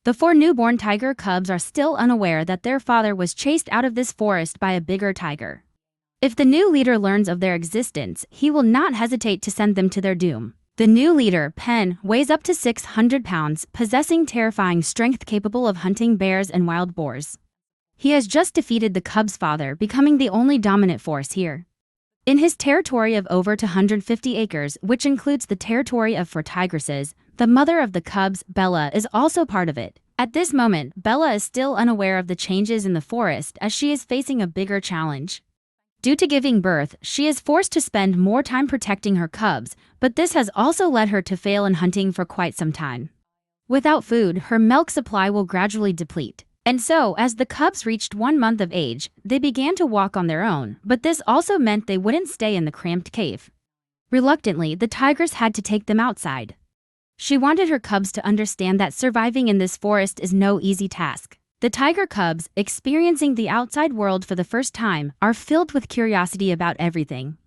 The 4 newborn tiger cubs are still unaware that their father was chased out of this forest by a bigger tiger. If the new leader learns of their existence, he will not hesitate to send them to their doom. The new leader, Pen, weighs up to 600 pounds, possessing terrifying strength capable of hunting bears and wild boars. He has just defeated the cubs' father, becoming the only dominant force here. In his territory of over 250 acres, which includes the territory of 4 tigresses, the mother of the cubs, Bella, is also part of it. At this moment, Bella is still unaware of the changes in the forest as she is facing a bigger challenge. Due to giving birth, she is forced to spend more time protecting her cubs, but this has also led her to fail in hunting for quite some time. Without food, her milk supply will gradually deplete. And so, as the cubs reached 1 month of age, they began to walk on their own, but this also meant they wouldn't stay in the cramped cave. Reluctantly, the tigress had to take them outside. She wanted her cubs to understand that surviving in this forest is no easy task. The tiger cubs, experiencing the outside world for the first time, are filled with curiosity about everything.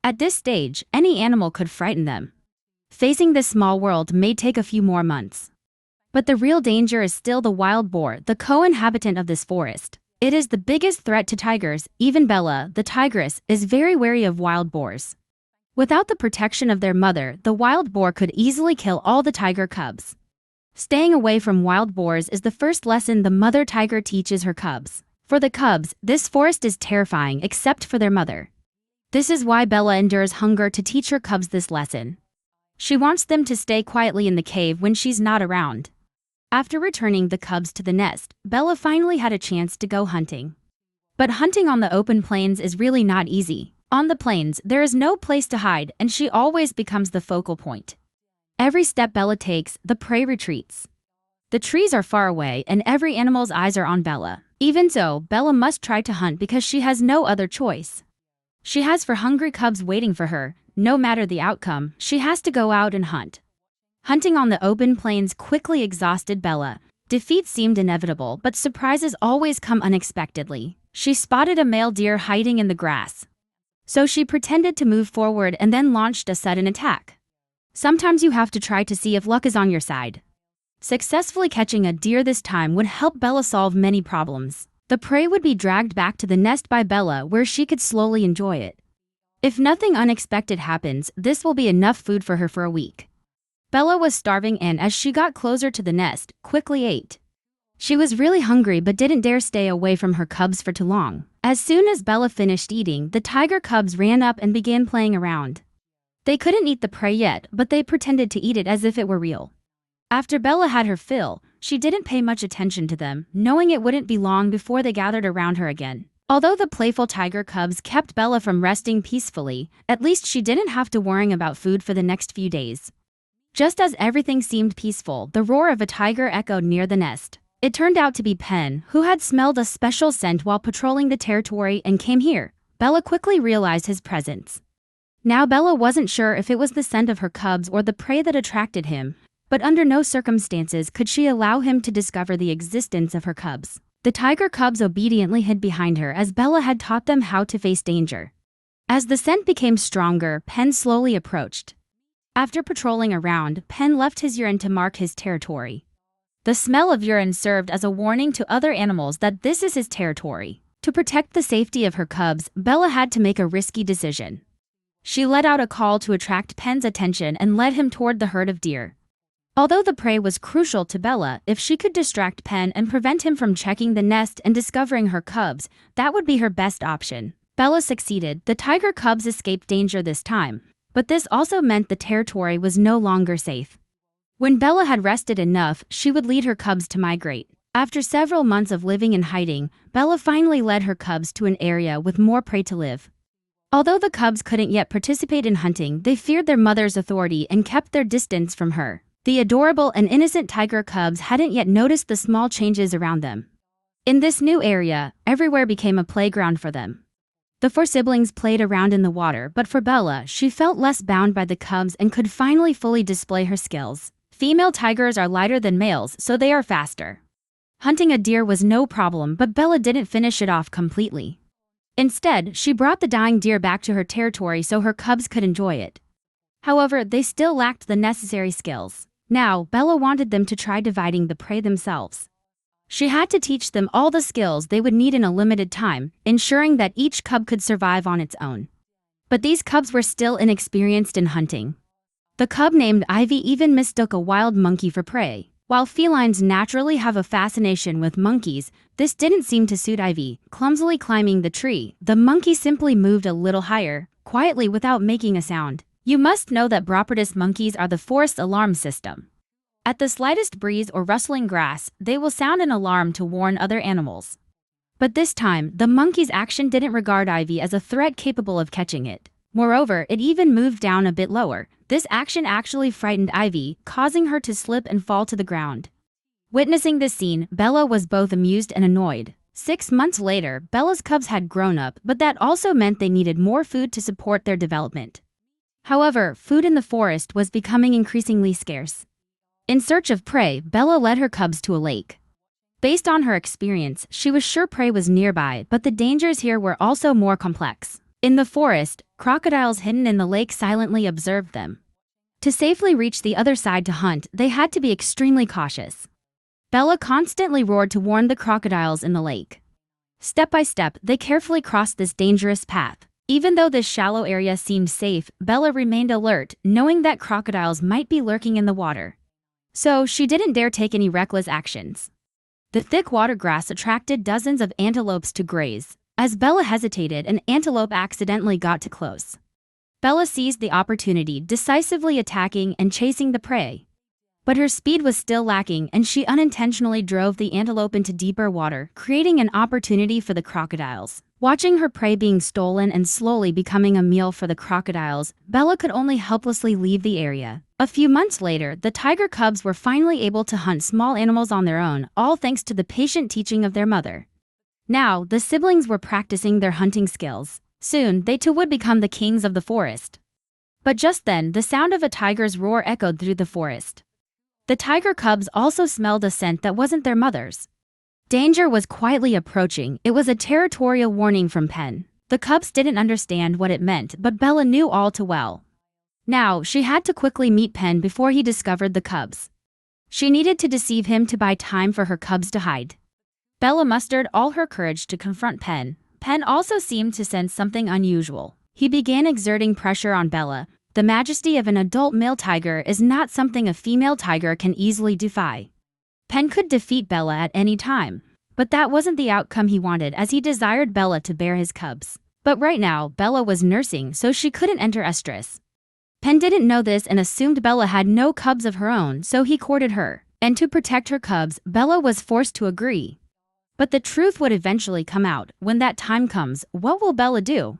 At this stage, any animal could frighten them. Facing this small world may take a few more months. But the real danger is still the wild boar, the co-inhabitant of this forest. It is the biggest threat to tigers. Even Bella, the tigress, is very wary of wild boars. Without the protection of their mother, the wild boar could easily kill all the tiger cubs. Staying away from wild boars is the first lesson the mother tiger teaches her cubs. For the cubs, this forest is terrifying except for their mother. This is why Bella endures hunger to teach her cubs this lesson. She wants them to stay quietly in the cave when she's not around. After returning the cubs to the nest, Bella finally had a chance to go hunting. But hunting on the open plains is really not easy. On the plains, there is no place to hide, and she always becomes the focal point. Every step Bella takes, the prey retreats. The trees are far away, and every animal's eyes are on Bella. Even so, Bella must try to hunt because she has no other choice. She has 4 hungry cubs waiting for her. No matter the outcome, she has to go out and hunt. Hunting on the open plains quickly exhausted Bella. Defeat seemed inevitable, but surprises always come unexpectedly. She spotted a male deer hiding in the grass. So she pretended to move forward and then launched a sudden attack. Sometimes you have to try to see if luck is on your side. Successfully catching a deer this time would help Bella solve many problems. The prey would be dragged back to the nest by Bella where she could slowly enjoy it. If nothing unexpected happens, this will be enough food for her for a week. Bella was starving and as she got closer to the nest, quickly ate. She was really hungry but didn't dare stay away from her cubs for too long. As soon as Bella finished eating, the tiger cubs ran up and began playing around. They couldn't eat the prey yet, but they pretended to eat it as if it were real. After Bella had her fill, she didn't pay much attention to them, knowing it wouldn't be long before they gathered around her again. Although the playful tiger cubs kept Bella from resting peacefully, at least she didn't have to worry about food for the next few days. Just as everything seemed peaceful, the roar of a tiger echoed near the nest. It turned out to be Pen, who had smelled a special scent while patrolling the territory and came here. Bella quickly realized his presence. Now Bella wasn't sure if it was the scent of her cubs or the prey that attracted him, but under no circumstances could she allow him to discover the existence of her cubs. The tiger cubs obediently hid behind her as Bella had taught them how to face danger. As the scent became stronger, Pen slowly approached. After patrolling around, Pen left his urine to mark his territory. The smell of urine served as a warning to other animals that this is his territory. To protect the safety of her cubs, Bella had to make a risky decision. She let out a call to attract Pen's attention and led him toward the herd of deer. Although the prey was crucial to Bella, if she could distract Pen and prevent him from checking the nest and discovering her cubs, that would be her best option. Bella succeeded. The tiger cubs escaped danger this time, but this also meant the territory was no longer safe. When Bella had rested enough, she would lead her cubs to migrate. After several months of living in hiding, Bella finally led her cubs to an area with more prey to live. Although the cubs couldn't yet participate in hunting, they feared their mother's authority and kept their distance from her. The adorable and innocent tiger cubs hadn't yet noticed the small changes around them. In this new area, everywhere became a playground for them. The 4 siblings played around in the water, but for Bella, she felt less bound by the cubs and could finally fully display her skills. Female tigers are lighter than males, so they are faster. Hunting a deer was no problem, but Bella didn't finish it off completely. Instead, she brought the dying deer back to her territory so her cubs could enjoy it. However, they still lacked the necessary skills. Now, Bella wanted them to try dividing the prey themselves. She had to teach them all the skills they would need in a limited time, ensuring that each cub could survive on its own. But these cubs were still inexperienced in hunting. The cub named Ivy even mistook a wild monkey for prey. While felines naturally have a fascination with monkeys, this didn't seem to suit Ivy. Clumsily climbing the tree, the monkey simply moved a little higher, quietly without making a sound. You must know that Brocardus monkeys are the forest alarm system. At the slightest breeze or rustling grass, they will sound an alarm to warn other animals. But this time, the monkey's action didn't regard Ivy as a threat capable of catching it. Moreover, it even moved down a bit lower. This action actually frightened Ivy, causing her to slip and fall to the ground. Witnessing this scene, Bella was both amused and annoyed. 6 months later, Bella's cubs had grown up, but that also meant they needed more food to support their development. However, food in the forest was becoming increasingly scarce. In search of prey, Bella led her cubs to a lake. Based on her experience, she was sure prey was nearby, but the dangers here were also more complex. In the forest, crocodiles hidden in the lake silently observed them. To safely reach the other side to hunt, they had to be extremely cautious. Bella constantly roared to warn the crocodiles in the lake. Step by step, they carefully crossed this dangerous path. Even though this shallow area seemed safe, Bella remained alert, knowing that crocodiles might be lurking in the water. So, she didn't dare take any reckless actions. The thick water grass attracted dozens of antelopes to graze. As Bella hesitated, an antelope accidentally got too close. Bella seized the opportunity, decisively attacking and chasing the prey. But her speed was still lacking, and she unintentionally drove the antelope into deeper water, creating an opportunity for the crocodiles. Watching her prey being stolen and slowly becoming a meal for the crocodiles, Bella could only helplessly leave the area. A few months later, the tiger cubs were finally able to hunt small animals on their own, all thanks to the patient teaching of their mother. Now, the siblings were practicing their hunting skills. Soon, they too would become the kings of the forest. But just then, the sound of a tiger's roar echoed through the forest. The tiger cubs also smelled a scent that wasn't their mother's. Danger was quietly approaching. It was a territorial warning from Pen. The cubs didn't understand what it meant, but Bella knew all too well. Now, she had to quickly meet Pen before he discovered the cubs. She needed to deceive him to buy time for her cubs to hide. Bella mustered all her courage to confront Pen. Pen also seemed to sense something unusual. He began exerting pressure on Bella. The majesty of an adult male tiger is not something a female tiger can easily defy. Pen could defeat Bella at any time, but that wasn't the outcome he wanted, as he desired Bella to bear his cubs. But right now, Bella was nursing, so she couldn't enter estrus. Pen didn't know this and assumed Bella had no cubs of her own, so he courted her. And to protect her cubs, Bella was forced to agree. But the truth would eventually come out. When that time comes, what will Bella do?